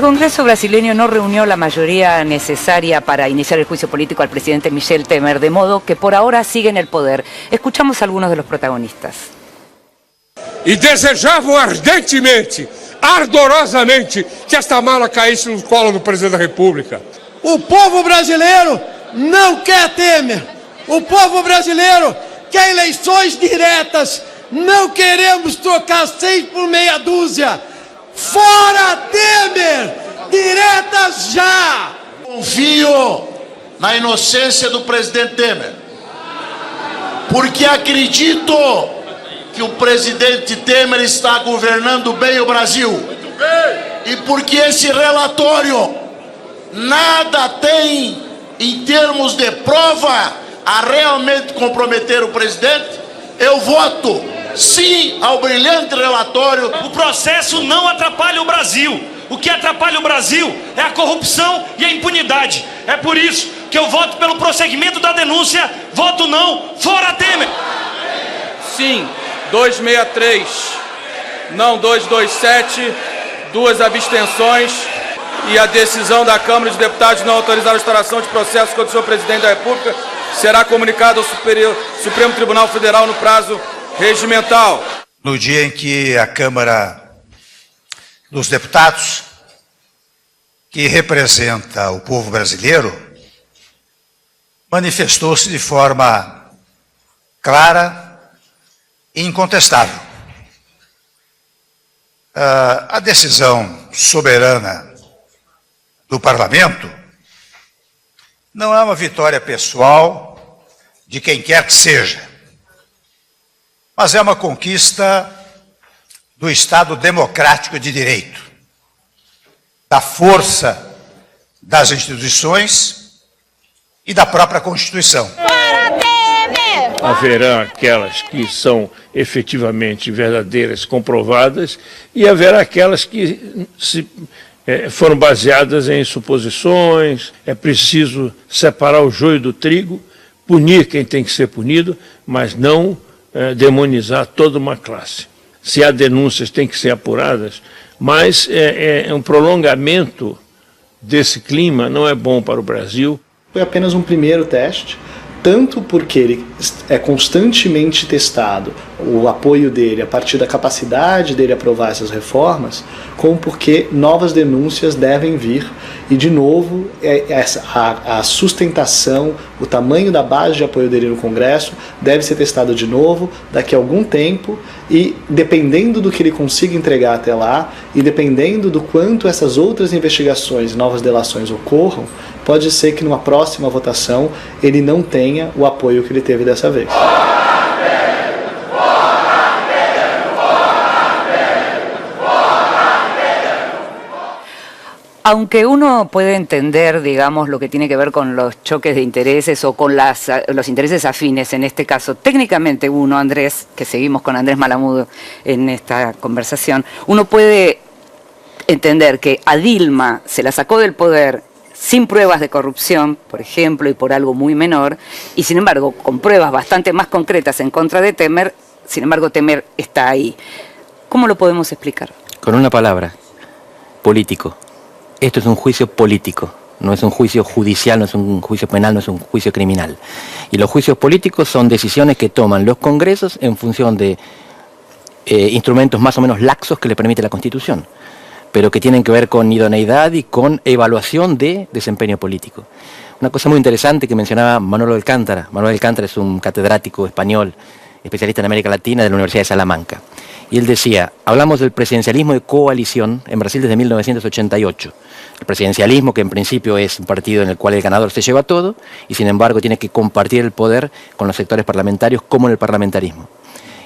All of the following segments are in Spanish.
El Congreso brasileño no reunió la mayoría necesaria para iniciar el juicio político al presidente Michel Temer, de modo que por ahora sigue en el poder. Escuchamos a algunos de los protagonistas. E desejavam ardentemente, ardorosamente, que esta mala caísse no colo do presidente da República. O povo brasileiro não quer Temer. O povo brasileiro quer eleições diretas. Não queremos trocar 6 por meia dúzia. Fora Temer! Diretas já! Confio na inocência do presidente Temer, porque acredito que o presidente Temer está governando bem o Brasil. E porque esse relatório nada tem em termos de prova a realmente comprometer o presidente, eu voto sim ao brilhante relatório. O processo não atrapalha o Brasil. O que atrapalha o Brasil é a corrupção e a impunidade. É por isso que eu voto pelo prosseguimento da denúncia. Voto não, fora Temer. Sim, 263. Não, 227. 2 abstenções. E a decisão da Câmara de Deputados de não autorizar a instauração de processo contra o senhor presidente da República será comunicada ao Supremo Tribunal Federal no prazo regimental. No dia em que a Câmara dos Deputados, que representa o povo brasileiro, manifestou-se de forma clara e incontestável. A decisão soberana do Parlamento não é uma vitória pessoal de quem quer que seja, mas é uma conquista do Estado democrático de direito, da força das instituições e da própria Constituição. Haverá aquelas que são efetivamente verdadeiras, comprovadas, e haverá aquelas que foram baseadas em suposições. É preciso separar o joio do trigo, punir quem tem que ser punido, mas não demonizar toda uma classe. Se há denúncias, tem que ser apuradas, mas um prolongamento desse clima não é bom para o Brasil. Foi apenas um primeiro teste, tanto porque ele é constantemente testado, o apoio dele a partir da capacidade dele aprovar essas reformas, como porque novas denúncias devem vir e, de novo, a sustentação, o tamanho da base de apoio dele no Congresso deve ser testado de novo daqui a algum tempo e, dependendo do que ele consiga entregar até lá e dependendo do quanto essas outras investigações e novas delações ocorram, pode ser que numa próxima votação ele não tenha o apoio que ele teve dessa vez. Aunque uno puede entender, digamos, lo que tiene que ver con los choques de intereses o con los intereses afines en este caso, técnicamente uno, Andrés, que seguimos con Andrés Malamud en esta conversación, uno puede entender que a Dilma se la sacó del poder sin pruebas de corrupción, por ejemplo, y por algo muy menor, y sin embargo, con pruebas bastante más concretas en contra de Temer, sin embargo, Temer está ahí. ¿Cómo lo podemos explicar? Con una palabra: político. Esto es un juicio político, no es un juicio judicial, no es un juicio penal, no es un juicio criminal. Y los juicios políticos son decisiones que toman los congresos en función de instrumentos más o menos laxos que le permite la Constitución, pero que tienen que ver con idoneidad y con evaluación de desempeño político. Una cosa muy interesante que mencionaba Manuel Alcántara. Manuel Alcántara es un catedrático español, especialista en América Latina, de la Universidad de Salamanca. Y él decía: hablamos del presidencialismo de coalición en Brasil desde 1988. El presidencialismo, que en principio es un partido en el cual el ganador se lleva todo y sin embargo tiene que compartir el poder con los sectores parlamentarios, como en el parlamentarismo.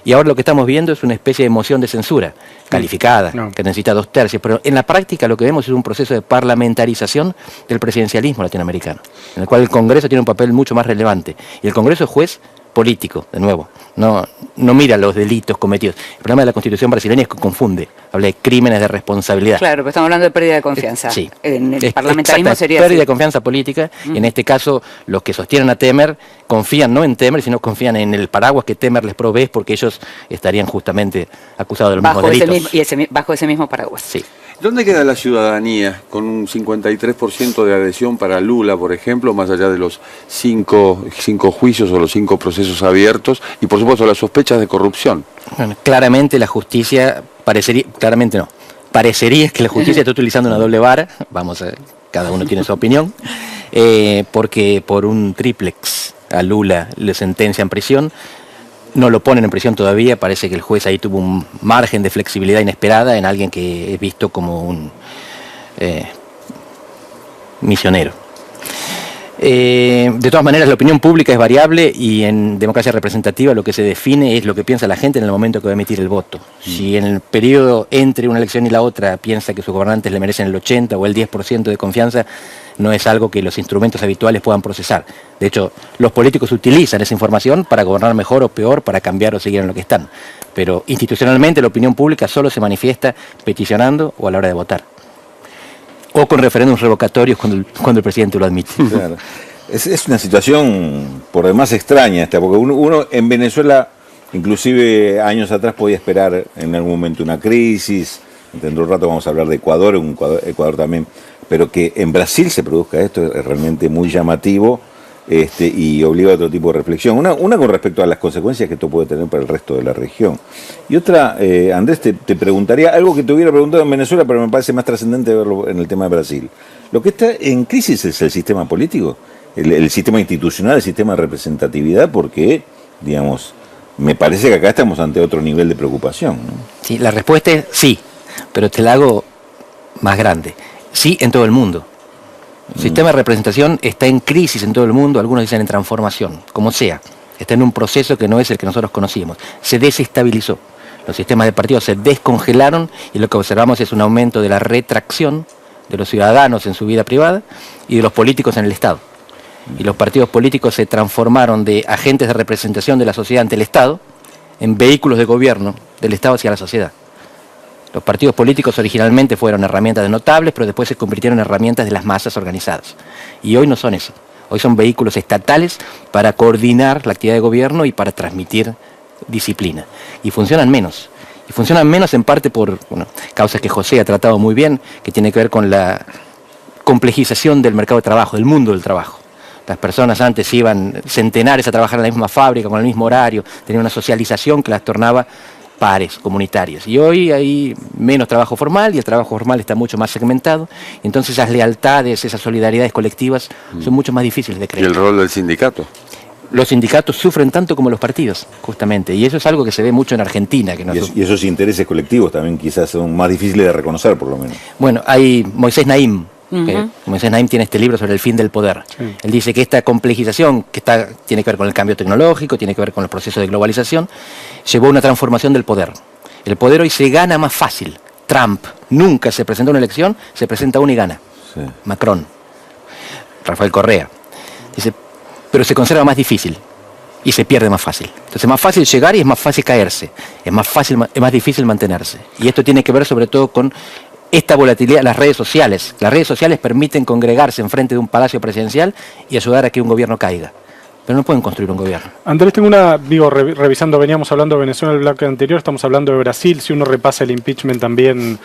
Y ahora lo que estamos viendo es una especie de moción de censura calificada, que necesita 2/3, pero en la práctica lo que vemos es un proceso de parlamentarización del presidencialismo latinoamericano, en el cual el Congreso tiene un papel mucho más relevante. Y el Congreso es juez político, de nuevo, no mira los delitos cometidos. El problema de la Constitución brasileña es que confunde hablé de crímenes de responsabilidad. Claro, pero estamos hablando de pérdida de confianza. Sí. En el parlamentarismo exacto, sería pérdida así. de confianza política. Y en este caso, los que sostienen a Temer confían no en Temer, sino confían en el paraguas que Temer les provee, porque ellos estarían justamente acusados de los mismos delitos. Bajo ese mismo paraguas. Sí. ¿Dónde queda la ciudadanía con un 53% de adhesión para Lula, por ejemplo, más allá de los cinco juicios o los 5 procesos abiertos y, por supuesto, las sospechas de corrupción? Bueno, claramente la justicia parecería que la justicia está utilizando una doble vara. Vamos a ver, cada uno tiene su opinión, porque por un triplex a Lula le sentencian prisión. No lo ponen en prisión todavía, parece que el juez ahí tuvo un margen de flexibilidad inesperada en alguien que es visto como un misionero. De todas maneras, la opinión pública es variable y en democracia representativa lo que se define es lo que piensa la gente en el momento que va a emitir el voto. Si en el periodo entre una elección y la otra piensa que sus gobernantes le merecen el 80 o el 10% de confianza, no es algo que los instrumentos habituales puedan procesar. De hecho, los políticos utilizan esa información para gobernar mejor o peor, para cambiar o seguir en lo que están. Pero institucionalmente la opinión pública solo se manifiesta peticionando o a la hora de votar. O con referéndums revocatorios cuando el presidente lo admite. Claro. Es una situación por demás extraña esta, porque uno en Venezuela, inclusive años atrás, podía esperar en algún momento una crisis. Dentro de un rato vamos a hablar de Ecuador, Ecuador también, pero que en Brasil se produzca esto es realmente muy llamativo y obliga a otro tipo de reflexión. Una con respecto a las consecuencias que esto puede tener para el resto de la región. Y otra, Andrés, te preguntaría algo que te hubiera preguntado en Venezuela, pero me parece más trascendente verlo en el tema de Brasil. Lo que está en crisis es el sistema político, el sistema institucional, el sistema de representatividad, porque, digamos, me parece que acá estamos ante otro nivel de preocupación, ¿no? Sí, la respuesta es sí, pero te la hago más grande. Sí, en todo el mundo. El sistema de representación está en crisis en todo el mundo, algunos dicen en transformación, como sea. Está en un proceso que no es el que nosotros conocíamos. Se desestabilizó. Los sistemas de partidos se descongelaron y lo que observamos es un aumento de la retracción de los ciudadanos en su vida privada y de los políticos en el Estado. Y los partidos políticos se transformaron de agentes de representación de la sociedad ante el Estado en vehículos de gobierno del Estado hacia la sociedad. Los partidos políticos originalmente fueron herramientas de notables, pero después se convirtieron en herramientas de las masas organizadas. Y hoy no son eso. Hoy son vehículos estatales para coordinar la actividad de gobierno y para transmitir disciplina. Y funcionan menos. Y funcionan menos en parte por causas que José ha tratado muy bien, que tiene que ver con la complejización del mercado de trabajo, del mundo del trabajo. Las personas antes iban centenares a trabajar en la misma fábrica, con el mismo horario, tenían una socialización que las tornaba pares, comunitarias. Y hoy hay menos trabajo formal y el trabajo formal está mucho más segmentado. Entonces esas lealtades, esas solidaridades colectivas son mucho más difíciles de creer. ¿Y el rol del sindicato? Los sindicatos sufren tanto como los partidos, justamente. Y eso es algo que se ve mucho en Argentina. Que y esos intereses colectivos también quizás son más difíciles de reconocer, por lo menos. Bueno, hay Moisés Naim. Moisés Naim tiene este libro sobre el fin del poder. Sí. Él dice que esta complejización, tiene que ver con el cambio tecnológico, tiene que ver con los procesos de globalización, llevó a una transformación del poder. El poder hoy se gana más fácil. Trump nunca se presentó a una elección, se presenta uno y gana. Sí. Macron, Rafael Correa. Dice, pero se conserva más difícil y se pierde más fácil. Entonces es más fácil llegar y es más fácil caerse. Es más difícil mantenerse. Y esto tiene que ver sobre todo con esta volatilidad, las redes sociales. Las redes sociales permiten congregarse enfrente de un palacio presidencial y ayudar a que un gobierno caiga. Pero no pueden construir un gobierno. Andrés, tengo revisando, veníamos hablando de Venezuela en el bloque anterior, estamos hablando de Brasil. Si uno repasa el impeachment también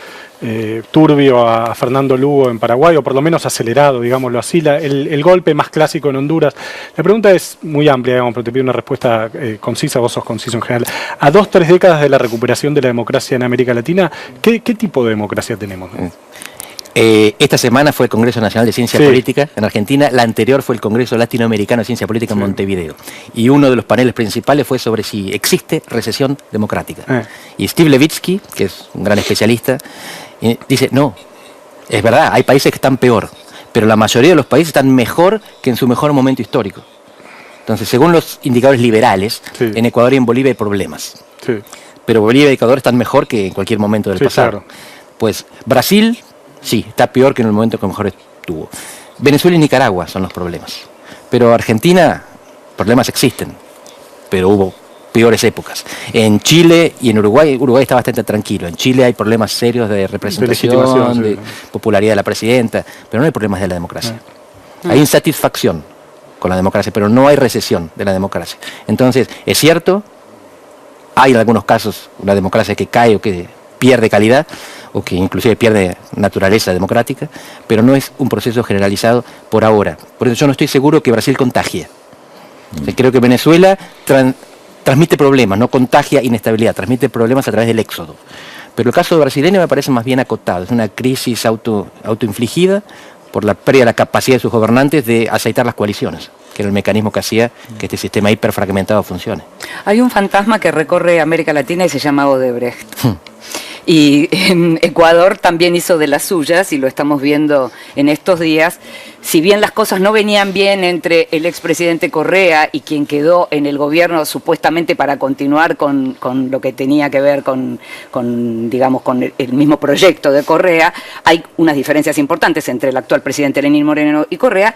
turbio a Fernando Lugo en Paraguay, o por lo menos acelerado, digámoslo así, el golpe más clásico en Honduras. La pregunta es muy amplia, digamos, pero te pido una respuesta concisa, vos sos conciso en general. A 2-3 décadas de la recuperación de la democracia en América Latina, ¿qué tipo de democracia tenemos? Esta semana fue el Congreso Nacional de Ciencia Política en Argentina, la anterior fue el Congreso Latinoamericano de Ciencia Política en Montevideo. Y uno de los paneles principales fue sobre si existe recesión democrática. Y Steve Levitsky, que es un gran especialista, dice, no, es verdad, hay países que están peor, pero la mayoría de los países están mejor que en su mejor momento histórico. Entonces, según los indicadores liberales, en Ecuador y en Bolivia hay problemas. Pero Bolivia y Ecuador están mejor que en cualquier momento del pasado. Claro. Pues Brasil... sí, está peor que en el momento que mejor estuvo. Venezuela y Nicaragua son los problemas. Pero Argentina, problemas existen. Pero hubo peores épocas. En Chile y en Uruguay está bastante tranquilo. En Chile hay problemas serios de representación, de popularidad de la presidenta, pero no hay problemas de la democracia. Hay insatisfacción con la democracia, pero no hay recesión de la democracia. Entonces, es cierto, hay en algunos casos una democracia que cae o que pierde calidad, o que inclusive pierde naturaleza democrática, pero no es un proceso generalizado por ahora. Por eso yo no estoy seguro que Brasil contagie. O sea, creo que Venezuela transmite problemas, no contagia inestabilidad, transmite problemas a través del éxodo. Pero el caso brasileño me parece más bien acotado, es una crisis autoinfligida por la pérdida de la capacidad de sus gobernantes de aceitar las coaliciones, que era el mecanismo que hacía que este sistema hiperfragmentado funcione. Hay un fantasma que recorre América Latina y se llama Odebrecht. Y en Ecuador también hizo de las suyas, y lo estamos viendo en estos días. Si bien las cosas no venían bien entre el expresidente Correa y quien quedó en el gobierno supuestamente para continuar con lo que tenía que ver con el mismo proyecto de Correa, hay unas diferencias importantes entre el actual presidente Lenín Moreno y Correa.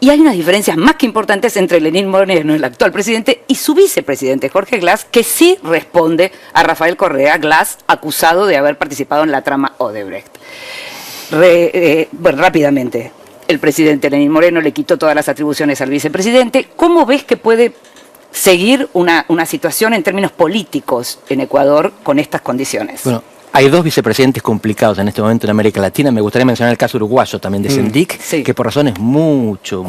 Y hay unas diferencias más que importantes entre Lenín Moreno, el actual presidente, y su vicepresidente, Jorge Glass, que sí responde a Rafael Correa, Glass acusado de haber participado en la trama Odebrecht. Rápidamente, el presidente Lenín Moreno le quitó todas las atribuciones al vicepresidente. ¿Cómo ves que puede seguir una situación en términos políticos en Ecuador con estas condiciones? Bueno, hay dos vicepresidentes complicados en este momento en América Latina. Me gustaría mencionar el caso uruguayo también de Sendik, que por razones mucho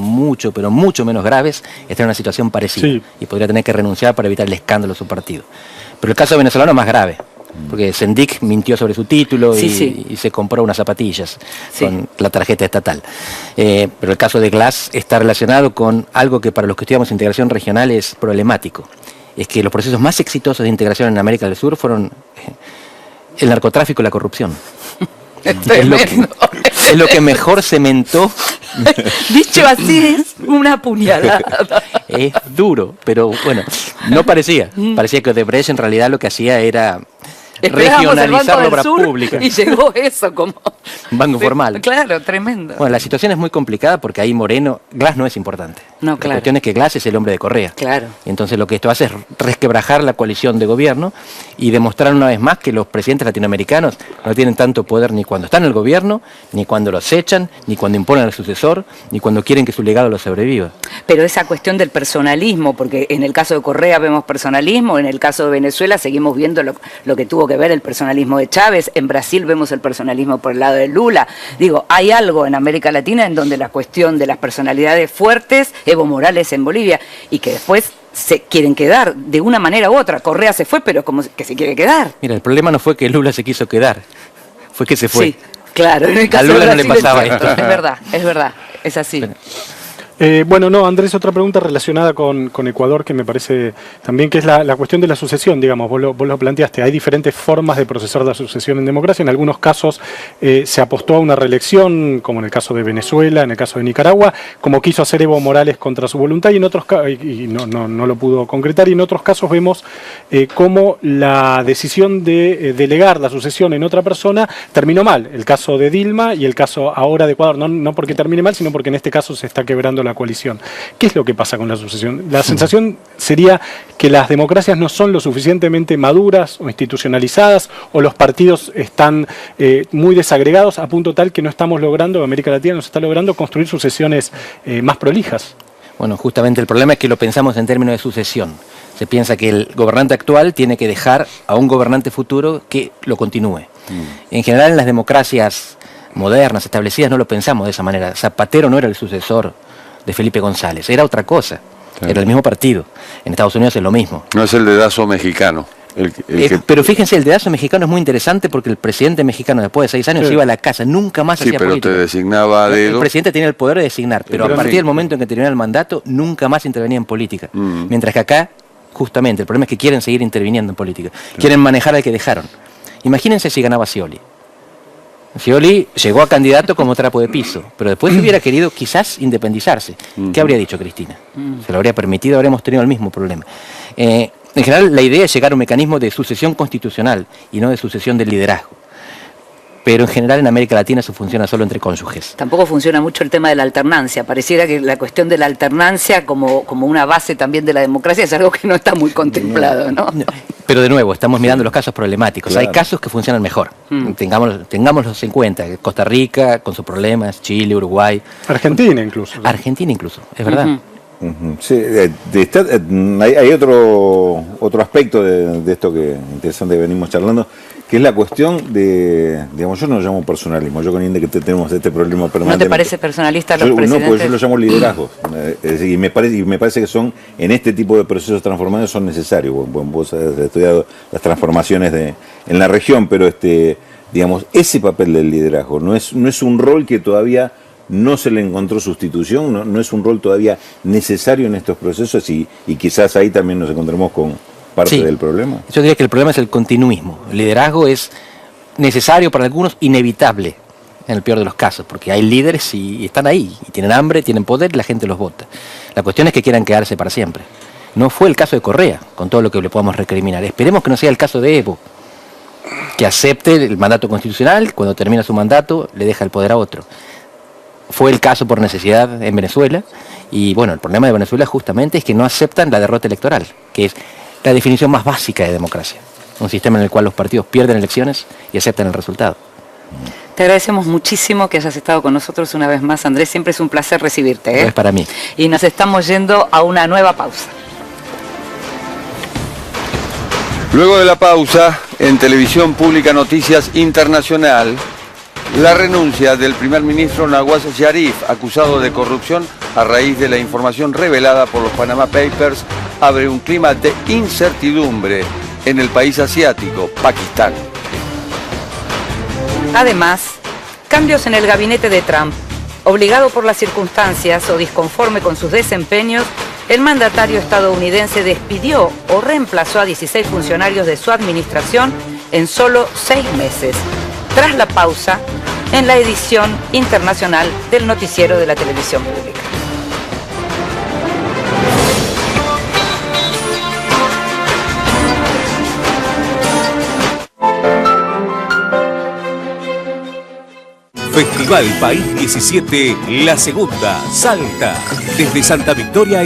menos graves está en una situación parecida y podría tener que renunciar para evitar el escándalo de su partido. Pero el caso venezolano es más grave, porque Sendik mintió sobre su título y se compró unas zapatillas con la tarjeta estatal. Pero el caso de Glass está relacionado con algo que para los que estudiamos integración regional es problemático. Es que los procesos más exitosos de integración en América del Sur fueron el narcotráfico y la corrupción. Es lo que mejor cementó. Dicho así, es una puñalada. Es duro, pero bueno, no parecía. Parecía que Odebrecht en realidad lo que hacía era regionalizar la obra pública. Y llegó eso como banco formal. Claro, tremendo. Bueno, la situación es muy complicada porque ahí Glass no es importante. No, claro. La cuestión es que Glass es el hombre de Correa. Claro. Y entonces lo que esto hace es resquebrajar la coalición de gobierno y demostrar una vez más que los presidentes latinoamericanos no tienen tanto poder ni cuando están en el gobierno, ni cuando los echan, ni cuando imponen al sucesor, ni cuando quieren que su legado lo sobreviva. Pero esa cuestión del personalismo, porque en el caso de Correa vemos personalismo, en el caso de Venezuela seguimos viendo lo que tuvo que ver el personalismo de Chávez, en Brasil vemos el personalismo por el lado de Lula. Digo, hay algo en América Latina en donde la cuestión de las personalidades fuertes, Evo Morales en Bolivia, y que después se quieren quedar de una manera u otra. Correa se fue, pero como que se quiere quedar. Mira, el problema no fue que Lula se quiso quedar, fue que se fue. Sí, claro. En el caso a Lula de no le pasaba esto. Es verdad, es así. Pero, Andrés, otra pregunta relacionada con Ecuador que me parece también que es la cuestión de la sucesión, digamos, vos lo planteaste, hay diferentes formas de procesar la sucesión en democracia, en algunos casos se apostó a una reelección, como en el caso de Venezuela, en el caso de Nicaragua, como quiso hacer Evo Morales contra su voluntad y en otros y no lo pudo concretar, y en otros casos vemos cómo la decisión de delegar la sucesión en otra persona terminó mal, el caso de Dilma y el caso ahora de Ecuador, no porque termine mal, sino porque en este caso se está quebrando la coalición. ¿Qué es lo que pasa con la sucesión? La sensación sería que las democracias no son lo suficientemente maduras o institucionalizadas, o los partidos están muy desagregados a punto tal que no estamos logrando, América Latina no se está logrando construir sucesiones más prolijas. Bueno, justamente el problema es que lo pensamos en términos de sucesión. Se piensa que el gobernante actual tiene que dejar a un gobernante futuro que lo continúe. En general, en las democracias modernas, establecidas, no lo pensamos de esa manera. Zapatero no era el sucesor de Felipe González, era otra cosa, era el mismo partido. En Estados Unidos es lo mismo. No es el dedazo mexicano. Pero fíjense, el dedazo mexicano es muy interesante porque el presidente mexicano después de 6 años iba a la casa, nunca más hacía política. Pero te designaba a dedo. El presidente tenía el poder de designar, pero a partir del momento en que terminaba el mandato, nunca más intervenía en política. Mientras que acá, justamente, el problema es que quieren seguir interviniendo en política. Quieren manejar al que dejaron. Imagínense si ganaba Scioli. Scioli llegó a candidato como trapo de piso, pero después hubiera querido quizás independizarse. ¿Qué habría dicho Cristina? Se lo habría permitido, habríamos tenido el mismo problema. En general, la idea es llegar a un mecanismo de sucesión constitucional y no de sucesión del liderazgo. pero en general en América Latina eso funciona solo entre cónyuges. Tampoco funciona mucho el tema de la alternancia. Pareciera que la cuestión de la alternancia como una base también de la democracia es algo que no está muy contemplado, ¿no? Pero de nuevo, estamos mirando los casos problemáticos. Claro. Hay casos que funcionan mejor. Tengámoslos en cuenta. Costa Rica, con sus problemas, Chile, Uruguay. Argentina incluso. Argentina incluso, es verdad. Sí, hay otro aspecto de esto que interesante que venimos charlando, que es la cuestión de, digamos, yo no lo llamo personalismo, yo con Inde que tenemos este problema permanente. ¿No te parece personalista los presidentes? No, porque yo lo llamo liderazgo. Y me parece que son, en este tipo de procesos transformados son necesarios. Vos has estudiado las transformaciones en la región, pero digamos, ese papel del liderazgo no es un rol que todavía no se le encontró sustitución, no es un rol todavía necesario en estos procesos y quizás ahí también nos encontremos con parte del problema. Yo diría que el problema es el continuismo. El liderazgo es necesario para algunos, inevitable en el peor de los casos, porque hay líderes y están ahí, y tienen hambre, tienen poder y la gente los vota. La cuestión es que quieran quedarse para siempre. No fue el caso de Correa, con todo lo que le podamos recriminar. Esperemos que no sea el caso de Evo, que acepte el mandato constitucional, cuando termina su mandato le deja el poder a otro. Fue el caso por necesidad en Venezuela, y bueno, el problema de Venezuela justamente es que no aceptan la derrota electoral, que es la definición más básica de democracia. Un sistema en el cual los partidos pierden elecciones y aceptan el resultado. Te agradecemos muchísimo que hayas estado con nosotros una vez más, Andrés. Siempre es un placer recibirte, ¿eh? Es para mí. Y nos estamos yendo a una nueva pausa. Luego de la pausa, en Televisión Pública Noticias Internacional, la renuncia del primer ministro Nawaz Sharif, acusado de corrupción a raíz de la información revelada por los Panama Papers, abre un clima de incertidumbre en el país asiático, Pakistán. Además, cambios en el gabinete de Trump. Obligado por las circunstancias o disconforme con sus desempeños, el mandatario estadounidense despidió o reemplazó a 16 funcionarios de su administración en solo 6 meses. Tras la pausa, en la edición internacional del noticiero de la televisión pública. Festival País 17, la segunda, Salta, desde Santa Victoria.